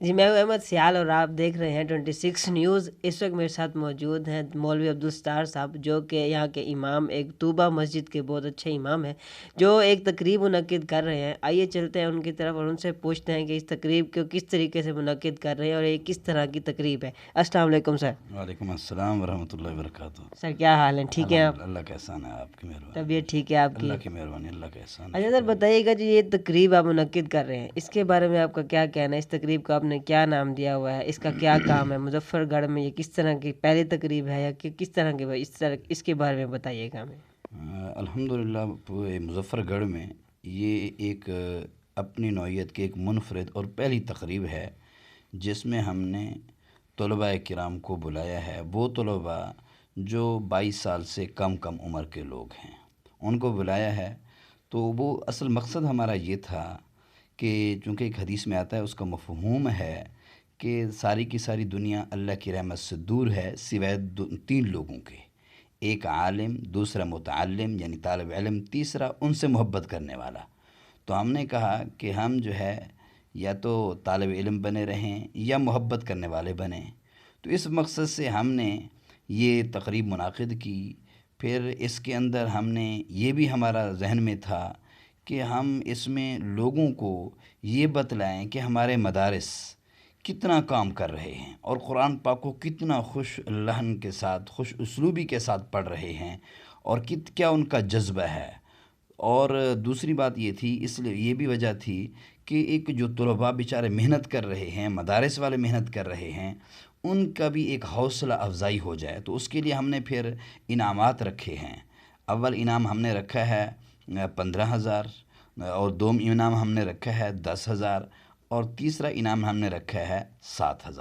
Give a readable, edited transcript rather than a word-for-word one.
जी, मैं हूं अहमद सियाल और आप देख रहे हैं 26 न्यूज़। इस वक्त मेरे साथ मौजूद हैं मौलवी अब्दुल सत्तार साहब, जो कि यहाँ के इमाम, एक तूबा मस्जिद के बहुत अच्छे इमाम हैं, जो एक तकरीब मुनक्किद कर रहे हैं। आइए चलते हैं उनकी तरफ और उनसे पूछते हैं कि इस तकरीब को किस तरीके से मुनक्किद कर रहे हैं और ये किस तरह की तकरीब है। अस्सलाम वालेकुम सर। वालेकुम अस्सलाम वरहमतुल्लाहि वबरकातुहू। सर क्या हाल है, ठीक हैं आप? अल्हम्दुलिल्लाह, अल्लाह का एहसान है, आपकी मेहरबानी। तबीयत ठीक है आपकी? अल्लाह की मेहरबानी, अल्लाह का एहसान है, अच्छा सर, शुक्र है। बताइएगा जी, ये तकरीब आप मुनक्किद कर रहे हैं, इसके बारे में आपका क्या कहना है? इस तकरीब को आपने क्या नाम दिया हुआ है? इसका क्या काम है? मुजफ्फरगढ़ में ये किस तरह की पहली तकरीब है या कि किस तरह की? इस तरह इसके बारे में बताइएगा हमें। अल्हम्दुलिल्लाह, पूरे मुज़फ़्फ़रगढ़ में ये एक अपनी नौइयत की एक मुनफ़रिद और पहली तकरीब है जिसमें हमने तलबा किराम को बुलाया है। वो तलबा जो 22 साल से कम कम उम्र के लोग हैं, उनको बुलाया है। तो वो असल मकसद हमारा ये था कि चूँकि एक हदीस में आता है, उसका मफ़हूम है कि सारी की सारी दुनिया अल्लाह की रहमत से दूर है सिवाय 3 लोगों के। एक आलिम, दूसरा मुतअल्लिम यानी तालिब इल्म, तीसरा उनसे मोहब्बत करने वाला। तो हमने कहा कि हम जो है या तो तालिब इल्म बने रहें या मोहब्बत करने वाले बने। तो इस मकसद से हमने ये तकरीब मुनाकिद की। फिर इसके अंदर हमने ये भी हमारा जहन में था कि हम इसमें लोगों को ये बतलाएं कि हमारे मदारिस कितना काम कर रहे हैं और कुरान पाक को कितना खुश लहन के साथ, खुश उसलूबी के साथ पढ़ रहे हैं और क्या उनका जज्बा है। और दूसरी बात ये थी, इसलिए ये भी वजह थी कि एक जो तलबा बेचारे मेहनत कर रहे हैं, मदारिस वाले मेहनत कर रहे हैं, उनका भी एक हौसला अफजाई हो जाए। तो उसके लिए हमने फिर इनामात रखे हैं। अव्वल इनाम हमने रखा है 15,000, और दोम इनाम हमने रखा है 10,000, और तीसरा इनाम हमने रखा है 7,000।